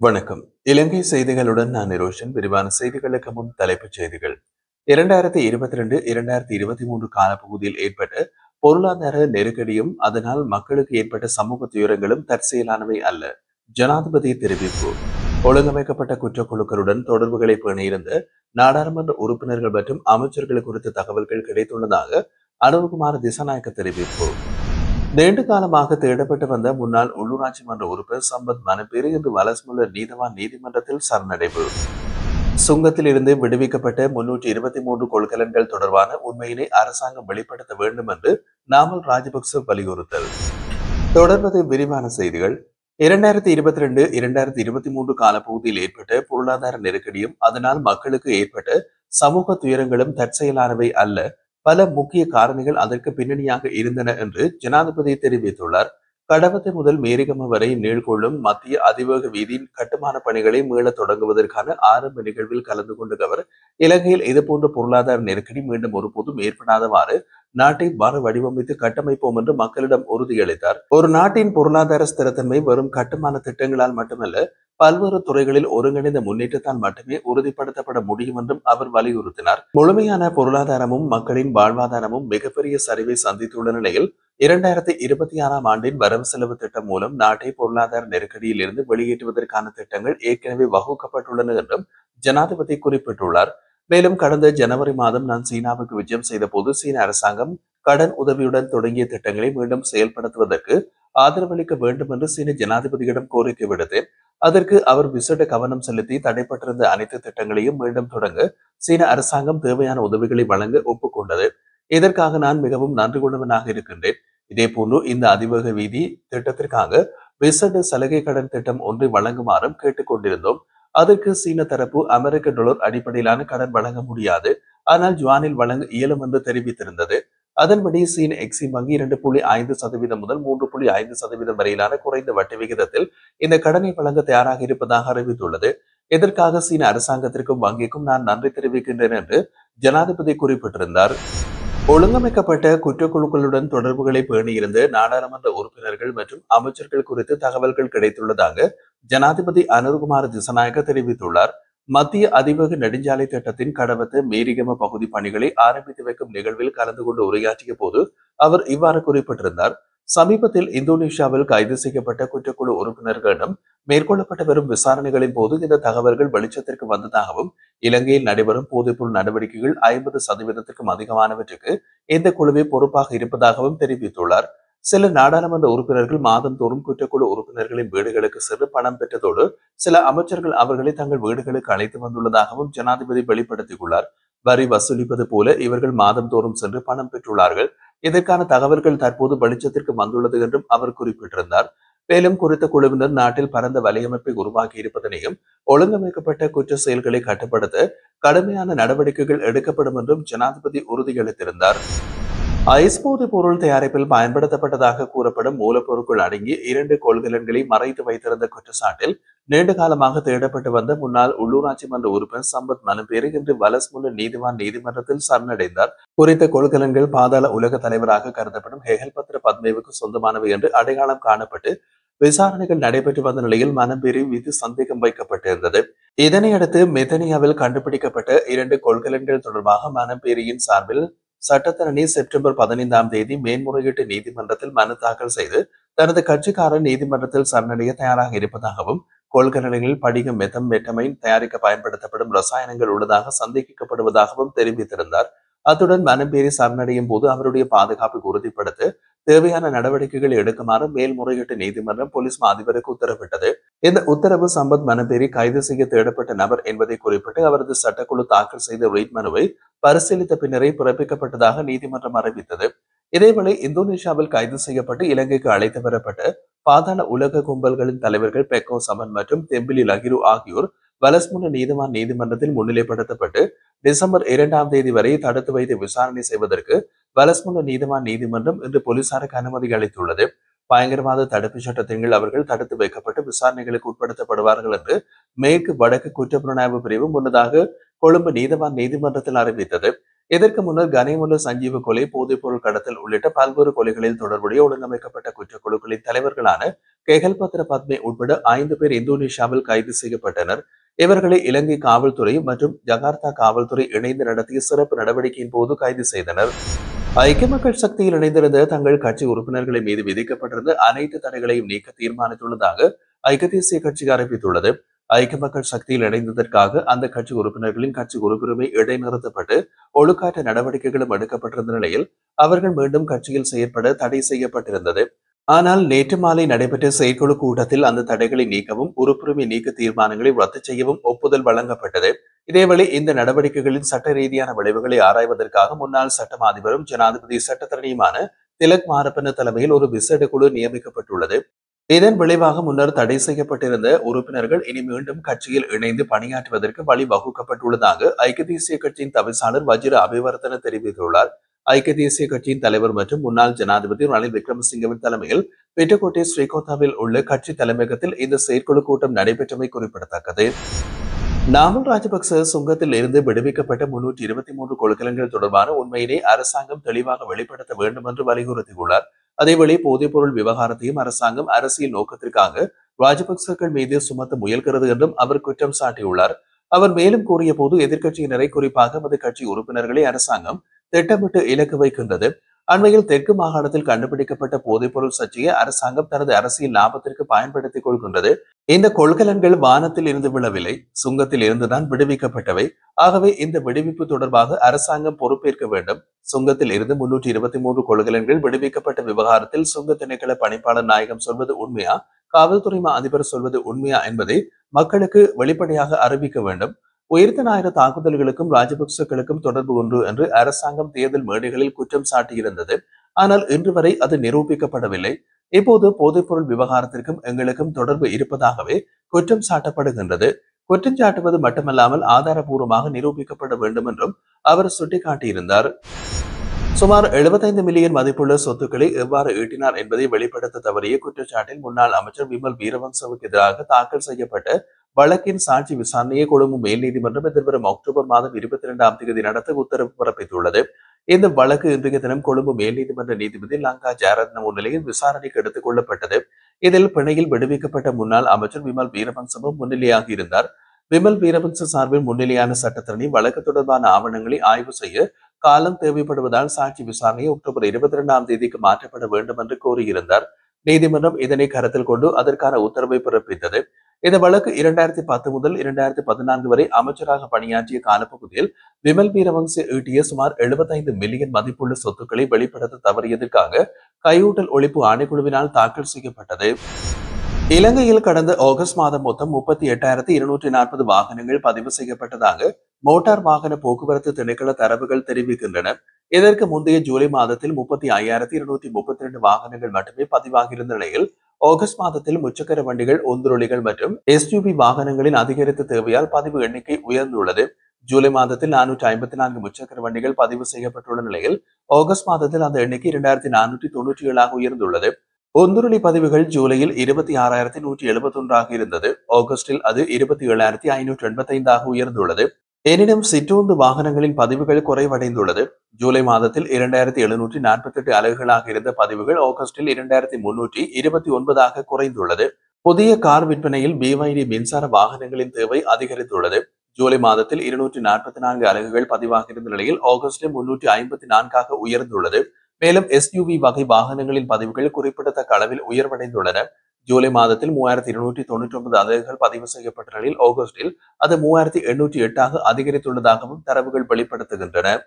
வணக்கம். இலங்கை செய்திகளுடன் நான் நிரோஷன். விரிவான செய்திகளுக்கு முன் தலைப்புச் செய்திகள். 2022, 2023 காலப்பகுதியில் ஏற்பட்ட பொருளாதார நெருக்கடியும் அதனால் மக்களுக்கு ஏற்பட்ட சமூக துயரங்களும் தற்செயலானவை அல்ல. ஜனாதிபதி தெரிவிப்பு. ஒழுங்கமைக்கப்பட்ட குற்றக்குழுக்களுடன் தொடர்புகளை பேணியிருந்த நாடாளுமன்ற உறுப்பினர்கள் மற்றும் அமைச்சர்கள் குறித்த தகவல்கள் கிடைத்துள்ளதாக அனுர்குமார் திசாநாயக்க தெரிவிப்பு. நீண்ட காலமாக தேடப்பட்டு வந்த முன்னாள் உள்ளூராட்சி மன்ற உறுப்பினர் சம்பத் மனப்பேறு இன்று வலசமுள்ள நீதவான் நீதிமன்றத்தில் சரணடைவு. சுங்கத்தில் இருந்து விடுவிக்கப்பட்ட 323 கொள்கலன்கள் தொடர்பான உண்மையினை அரசாங்கம் வெளிப்படுத்த வேண்டும் என்று நாமல் ராஜபக்ச வலியுறுத்தல். தொடர்வது விரிவான செய்திகள். 2022, 2023 காலப்பகுதியில் ஏற்பட்ட பொருளாதார நெருக்கடியும் அதனால் மக்களுக்கு ஏற்பட்ட சமூக துயரங்களும் தற்செயலானவை அல்ல. பல முக்கிய காரணிகள் அதற்கு பின்னணியாக இருந்தன என்று ஜனாதிபதி தெரிவித்துள்ளார். கடவத்தை முதல் மேரிகம வரை நீள்கொள்ளும் மத்திய அதிவேக வீதியின் கட்டுமான பணிகளை மீள தொடங்குவதற்கான ஆரம்ப நிகழ்வில் கலந்து கொண்ட அவர், இலங்கையில் இதுபோன்ற பொருளாதார நெருக்கடி மீண்டும் ஒருபோதும் ஏற்படாதவாறு நாட்டை மறு வடிவமைத்து கட்டமைப்போம் என்று மக்களிடம் உறுதியளித்தார். ஒரு நாட்டின் பொருளாதார ஸ்திரத்தன்மை வெறும் கட்டுமான திட்டங்களால் மட்டுமல்ல, பல்வேறு துறைகளில் ஒருங்கிணைந்த முன்னேற்றத்தால் மட்டுமே உறுதிப்படுத்தப்பட முடியும் என்றும் அவர் வலியுறுத்தினார். முழுமையான பொருளாதாரமும் மக்களின் வாழ்வாதாரமும் மிகப்பெரிய சரிவை சந்தித்துள்ள நிலையில் 2026ஆம் ஆண்டின் வரவு செலவு திட்டம் மூலம் நாட்டை பொருளாதார நெருக்கடியில் இருந்து வெளியேற்றுவதற்கான திட்டங்கள் ஏற்கனவே வகுக்கப்பட்டுள்ளன என்றும் ஜனாதிபதி குறிப்பிட்டுள்ளார். மேலும் கடந்த ஜனவரி மாதம் நான் சீனாவுக்கு விஜயம் செய்த போது சீன அரசாங்கம் கடன் உதவியுடன் தொடங்கிய திட்டங்களை மீண்டும் செயல்படுத்துவதற்கு ஆதரவளிக்க வேண்டும் என்று சீன ஜனாதிபதியிடம் கோரிக்கை விடுத்தேன். அதற்கு அவர் விசேட கவனம் செலுத்தி தடைப்பட்டிருந்த அனைத்து திட்டங்களையும் மீண்டும் தொடங்க சீன அரசாங்கம் தேவையான உதவிகளை வழங்க ஒப்புக்கொண்டது. இதற்காக நான் மிகவும் நன்றி கொண்டவனாக இருக்கின்றேன். இதேபோன்று இந்த அதிவேக வீதி திட்டத்திற்காக விசேட சலுகை கடன் திட்டம் ஒன்றை வழங்குமாறும் கேட்டுக் கொண்டிருந்தோம். அதற்கு சீன தரப்பு அமெரிக்க டாலர் அடிப்படையிலான கடன் வழங்க முடியாது, ஆனால் ஜுவானில் வழங்க இயலும் என்று தெரிவித்திருந்தது. அதன்படி சீன எக்ஸிம் வங்கி 2.5% முதல் 3.5% வரையிலான குறைந்த வட்டி விகிதத்தில் இந்த கடனை வழங்க தயாராக இருப்பதாக அறிவித்துள்ளது. இதற்காக சீன அரசாங்கத்திற்கும் வங்கிக்கும் நான் நன்றி தெரிவிக்கின்றேன் என்று ஜனாதிபதி குறிப்பிட்டிருந்தார். ஒழுங்கமைக்கப்பட்ட குற்றக்குழுக்களுடன் தொடர்புகளை பேணியிருந்த நாடாளுமன்ற உறுப்பினர்கள் மற்றும் அமைச்சர்கள் குறித்து தகவல்கள் கிடைத்துள்ளதாக ஜனாதிபதி அனுர்குமார் திசாநாயக்க தெரிவித்துள்ளார். மத்திய அதிவேக நெடுஞ்சாலை திட்டத்தின் கடவத்த மேரிகம பகுதி பணிகளை ஆரம்பித்து வைக்கும் நிகழ்வில் கலந்து கொண்டு உரையாற்றிய போது அவர் இவ்வாறு குறிப்பிட்டிருந்தார். சமீபத்தில் இந்தோனேஷியாவில் கைது செய்யப்பட்ட குற்றக்குழு உறுப்பினர்களிடம் மேற்கொள்ளப்பட்டு வரும் விசாரணைகளின் போது இந்த தகவல்கள் வெளிச்சத்திற்கு வந்ததாகவும், இலங்கையில் நடைபெறும் போதைப்பொருள் நடவடிக்கைகள் 50%க்கும் அதிகமானவற்றுக்கு இந்த குழுவே பொறுப்பாக இருப்பதாகவும் தெரிவித்துள்ளார். சில நாடாளுமன்ற உறுப்பினர்கள் மாதந்தோறும் குற்றக்குழு உறுப்பினர்களின் வீடுகளுக்கு சென்று பணம் பெற்றதோடு சில அமைச்சர்கள் அவர்களை தங்கள் வீடுகளுக்கு அழைத்து வந்துள்ளதாகவும் ஜனாதிபதி வெளிப்படுத்தியுள்ளார். வரி வசூலிப்பது போல இவர்கள் மாதந்தோறும் சென்று பணம் பெற்றுள்ளார்கள். இதற்கான தகவல்கள் தற்போது வெளிச்சத்திற்கு வந்துள்ளது என்றும் அவர் குறிப்பிட்டிருந்தார். மேலும் குறித்த குழுவினர் நாட்டில் பரந்த வலையமைப்பை உருவாக்கி இருப்பதனையும் ஒழுங்கமைக்கப்பட்ட குற்ற செயல்களை கட்டுப்படுத்த கடுமையான நடவடிக்கைகள் எடுக்கப்படும் என்றும் ஜனாதிபதி உறுதியளித்திருந்தார். ஐஸ் போதைப் பொருள் தயாரிப்பில் பயன்படுத்தப்பட்டதாக கூறப்படும் மூலப்பொருட்கள் அடங்கிய 2 கொள்கலன்களை மறைத்து வைத்திருந்த குற்றச்சாட்டில் நீண்ட காலமாக தேடப்பட்டு வந்த முன்னாள் உள்ளூராட்சி மன்ற உறுப்பினர் சம்பத் மனப்பேறு இன்று வலசமுள்ள நீதிவான் நீதிமன்றத்தில் சரணடைந்தார். குறித்த கொள்கலன்கள் பாதாள உலக தலைவராக கருதப்படும் ஹெகல்பத்ர பத்மேவுக்கு சொந்தமானவை என்று அடையாளம் காணப்பட்டு விசாரணைகள் நடைபெற்று வந்த நிலையில் மனப்பேறு மீது சந்தேகம் வைக்கப்பட்டிருந்தது. இதனையடுத்து மெத்தனியாவில் கண்டுபிடிக்கப்பட்ட 2 கொள்கலன்கள் தொடர்பாக மனப்பேரியின் சார்பில் சட்டத்தரணி செப்டம்பர் 15ஆம் தேதி மேன்முறையீட்டு நீதிமன்றத்தில் மனு தாக்கல் செய்து தனது கட்சிக்காரர் நீதிமன்றத்தில் சரணடைய தயாராக இருப்பதாகவும், கொள்கலன்களில் படிக மெத்தமைன் தயாரிக்க பயன்படுத்தப்படும் ரசாயனங்கள் உள்ளதாக சந்தேகிக்கப்படுவதாகவும் தெரிவித்திருந்தார். அத்துடன் மனப்பேரி சரணடையும் போது அவருடைய பாதுகாப்பை உறுதிப்படுத்த தேவையான நடவடிக்கைகளை எடுக்குமாறு மேல்முறையீட்டு நீதிமன்றம் போலீஸ் அதிபருக்கு உத்தரவிட்டது. இந்த உத்தரவு சம்பத் மனப்பேரி கைது செய்ய தேடப்பட்ட நபர் என்பதை குறிப்பிட்டு அவரது சட்டக்குழு தாக்கல் செய்த ரீட் மனுவை பரிசீலித்த பின்னரே பிறப்பிக்கப்பட்டதாக நீதிமன்றம் அறிவித்தது. இதேவேளை இந்தோனேஷியாவில் கைது செய்யப்பட்டு இலங்கைக்கு அழைத்து வரப்பட்ட பாதாள உலக கும்பல்களின் தலைவர்கள் பெக்கோ சமன் மற்றும் தெம்பிலி லகிரு ஆகியோர் வலஸ்முன நீதிவான் நீதிமன்றத்தில் முன்னிலைப்படுத்தப்பட்டு டிசம்பர் 2ஆம் தேதி வரை தடுத்து வைத்து விசாரணை செய்வதற்கு வலஸ்முன நீதிவான் நீதிமன்றம் இன்று போலீசாருக்கு அனுமதி அளித்துள்ளது. பயங்கரவாத தடுப்பு சட்டத்தின் கீழ் அவர்கள் தடுத்து வைக்கப்பட்டு விசாரணைகளுக்கு உட்படுத்தப்படுவார்கள் என்று மேற்கு வடக்கு குற்றப்புலனாய்வு பிரிவு முன்னதாக கொழும்பு நீதிவான் நீதிமன்றத்தில் அறிவித்தது. இதற்கு முன்னர் கனிமுல்ல சஞ்சீவ கொலை, போதைப்பொருள் கடத்தல் உள்ளிட்ட பல்வேறு கொலைகளில் தொடர்புடைய ஒழுங்கமைக்கப்பட்ட குற்றக்குழுக்களின் தலைவர்களான கெகல்பத்ர பத்மே உட்பட 5 பேர் இந்தோனேஷியாவில் கைது செய்யப்பட்டனர். இவர்களை இலங்கை காவல்துறை மற்றும் ஜகார்த்தா காவல்துறை இணைந்து நடத்திய சிறப்பு நடவடிக்கையின் போது கைது செய்தனர். ஐக்கிய மக்கள் சக்தியில் இணைந்திருந்த தங்கள் கட்சி உறுப்பினர்களை மீது விதிக்கப்பட்டிருந்த அனைத்து தடைகளையும் நீக்க தீர்மானித்துள்ளதாக ஐக்கிய தேசிய கட்சி அறிவித்துள்ளது. ஐக்கிய மக்கள் சக்தியில் இணைந்ததற்காக அந்த கட்சி உறுப்பினர்களின் கட்சி உறுப்புரிமை இடைநிறுத்தப்பட்டு ஒழுக்காற்ற நடவடிக்கைகளும் எடுக்கப்பட்டிருந்த நிலையில் அவர்கள் மீண்டும் கட்சியில் செயற்பட தடை செய்யப்பட்டிருந்தது. ஆனால் நேற்று மாலை நடைபெற்ற செயற்குழு கூட்டத்தில் அந்த தடைகளை நீக்கவும் உறுப்புரிமை நீக்க தீர்மானங்களை ரத்து செய்யவும் ஒப்புதல் வழங்கப்பட்டது. இதேவேளை இந்த நடவடிக்கைகளின் சட்ட ரீதியான விளைவுகளை ஆராய்வதற்காக முன்னாள் சட்ட அதிபரும் ஜனாதிபதி சட்டத்தரணியுமான திலக் மாரப்பன தலைமையில் ஒரு விசேட குழு நியமிக்கப்பட்டுள்ளது. இதன் விளைவாக முன்னர் தடை செய்யப்பட்டிருந்த உறுப்பினர்கள் இனி மீண்டும் கட்சியில் இணைந்து பணியாற்றுவதற்கு வழி வகுக்கப்பட்டுள்ளதாக ஐக்கிய தேசிய கட்சியின் தவிசாளர் வஜிர அபிவர்த்தன தெரிவித்துள்ளார். ஐக்கிய தேசிய கட்சியின் தலைவர் மற்றும் முன்னாள் ஜனாதிபதி ரணில் விக்ரமசிங்கவின் தலைமையில் பெட்டகோட்டை ஸ்ரீகோத்தாவில் உள்ள கட்சி தலைமையகத்தில் இந்த செயற்குழு கூட்டம் நடைபெற்றமை குறிப்பிடத்தக்கது. நாமல் ராஜபக்ச சுங்கத்தில் இருந்து விடுவிக்கப்பட்ட 323 கொள்கலன்கள் தொடர்பான உண்மையினை அரசாங்கம் தெளிவாக வெளிப்படுத்த வேண்டும் என்று வலியுறுத்தியுள்ளார். அதேவேளை போதைப்பொருள் விவகாரத்தையும் அரசாங்கம் அரசியல் நோக்கத்திற்காக ராஜபக்சர்கள் மீது சுமத்த முயல்கிறது என்றும் அவர் குற்றம் சாட்டியுள்ளார். அவர் மேலும் கூறிய போது எதிர்க்கட்சியினரை குறிப்பாக மது கட்சி உறுப்பினர்களை அரசாங்கம் திட்டமிட்டு இலக்கு வைக்கின்றது. அண்மையில் தெற்கு மாகாணத்தில் கண்டுபிடிக்கப்பட்ட போதைப்பொருள் சர்ச்சையை அரசாங்கம் தனது அரசியல் லாபத்திற்கு பயன்படுத்திக் கொள்கின்றது. இந்த கொள்கலன்கள் வானத்தில் இருந்து விழவில்லை, சுங்கத்தில் இருந்துதான் விடுவிக்கப்பட்டவை. ஆகவே இந்த விடுவிப்பு தொடர்பாக அரசாங்கம் பொறுப்பேற்க வேண்டும். சுங்கத்தில் இருந்து 323 கொள்கலன்கள் விடுவிக்கப்பட்ட விவகாரத்தில் சுங்க திணைக்கள பணிப்பாளர் நாயகம் சொல்வது உண்மையா, காவல்துறை அதிபர் சொல்வது உண்மையா என்பதை மக்களுக்கு வெளிப்படையாக அறிவிக்க வேண்டும். உயிர்த்த ஞாயிறு தாக்குதல்களுக்கும் ராஜபக்சர்களுக்கும் தொடர்பு ஒன்று என்று அரசாங்கம் தேர்தல் மேடைகளில் குற்றம் சாட்டியிருந்தது. ஆனால் இன்று வரை அது நிரூபிக்கப்படவில்லை. இப்போது போதைப்பொருள் விவகாரத்திற்கும் எங்களுக்கும் தொடர்பு இருப்பதாகவே குற்றம் சாட்டப்படுகின்றது. குற்றம் சாட்டுவது மட்டுமல்லாமல் ஆதாரபூர்வமாக நிரூபிக்கப்பட வேண்டும் என்றும் அவர் சுட்டிக்காட்டியிருந்தார். சுமார் 75 மில்லியன் மதிப்புள்ள சொத்துக்களை எவ்வாறு ஈட்டினார் என்பதை வெளிப்படுத்த தவறிய குற்றச்சாட்டில் முன்னாள் அமைச்சர் விமல் வீரவங்சவுக்கு எதிராக தாக்கல் செய்யப்பட்ட வழக்கின் சாட்சி விசாரணையை கொழும்பு மேல் நீதிமன்றம் எதிர்வரும் அக்டோபர் மாதம் 22ஆம் தேதி நடத்த உத்தரவு பிறப்பித்துள்ளது. இந்த வழக்கு இன்றைய தினம் கொழும்பு மேல் நீதிமன்ற நீதிபதி லங்கா ஜெயரத்ன முன்னிலையில் விசாரணைக்கு எடுத்துக் கொள்ளப்பட்டது. இதில் பிணையில் விடுவிக்கப்பட்ட முன்னாள் அமைச்சர் விமல் வீரவங்சவும் முன்னிலையாக இருந்தார். விமல் வீரவங்ச சார்பில் முன்னிலையான சட்டத்தரணி வழக்கு தொடர்பான ஆவணங்களை ஆய்வு செய்ய காலம் தேவைப்படுவதால் சாட்சி விசாரணை அக்டோபர் 22ஆம் தேதிக்கு மாற்றப்பட வேண்டும் என்று கூறியிருந்தார். நீதிமன்றம் இதனை கருத்தில் கொண்டு அதற்கான உத்தரவை பிறப்பித்தது. இந்த வழக்கு 2010 முதல் 2014 வரை அமைச்சராக பணியாற்றிய காலப்பகுதியில் விமல் வீரவங்ச ஈட்டிய சுமார் 75 மில்லியன் மதிப்புள்ள சொத்துக்களை வெளிப்படுத்த தவறியதற்காக கையூட்டல் ஒழிப்பு ஆணைக்குழுவினால் தாக்கல் செய்யப்பட்டது. இலங்கையில் கடந்த ஆகஸ்ட் மாதம் மொத்தம் 38,240 வாகனங்கள் பதிவு செய்யப்பட்டதாக மோட்டார் வாகன போக்குவரத்து திணைக்கள தரவுகள் தெரிவிக்கின்றன. இதற்கு முந்தைய ஜூலை மாதத்தில் 35,232 வாகனங்கள் மட்டுமே பதிவாகியிருந்த நிலையில் ஆகஸ்ட் மாதத்தில் முச்சக்கர வண்டிகள், ஒந்துருளிகள் மற்றும் எஸ்யூவி வாகனங்களின் அதிகரித்த தேவையால் பதிவு எண்ணிக்கை உயர்ந்துள்ளது. ஜூலை மாதத்தில் 454 முச்சக்கர வண்டிகள் பதிவு செய்யப்பட்டுள்ள நிலையில் ஆகஸ்ட் மாதத்தில் அந்த எண்ணிக்கை 2,497 உயர்ந்துள்ளது. ஒந்துருளி பதிவுகள் ஜூலையில் 26,171 இருந்தது. ஆகஸ்டில் அது 27,585 உயர்ந்துள்ளது. எனினும் சிற்றூந்து வாகனங்களின் பதிவுகள் குறைவடைந்துள்ளது. ஜூலை மாதத்தில் 2,748 அலகுகளாக இருந்த பதிவுகள் ஆகஸ்டில் 2,329 குறைந்துள்ளது. புதிய கார் விற்பனையில் BYD மின்சார வாகனங்களின் தேவை அதிகரித்துள்ளது. ஜூலை மாதத்தில் 244 அலகுகள் பதிவாக இருந்த நிலையில் ஆகஸ்டில் 354 உயர்ந்துள்ளது. மேலும் SUV வகை வாகனங்களின் பதிவுகள் குறிப்பிடத்தக்க அளவில் உயர்வடைந்துள்ளன. ஜூலை மாதத்தில் 3,299 அலகுகள் பதிவு செய்யப்பட்ட நிலையில் ஆகஸ்டில் அது 3,808 அதிகரித்துள்ளதாகவும் தரவுகள் வெளிப்படுத்துகின்றன.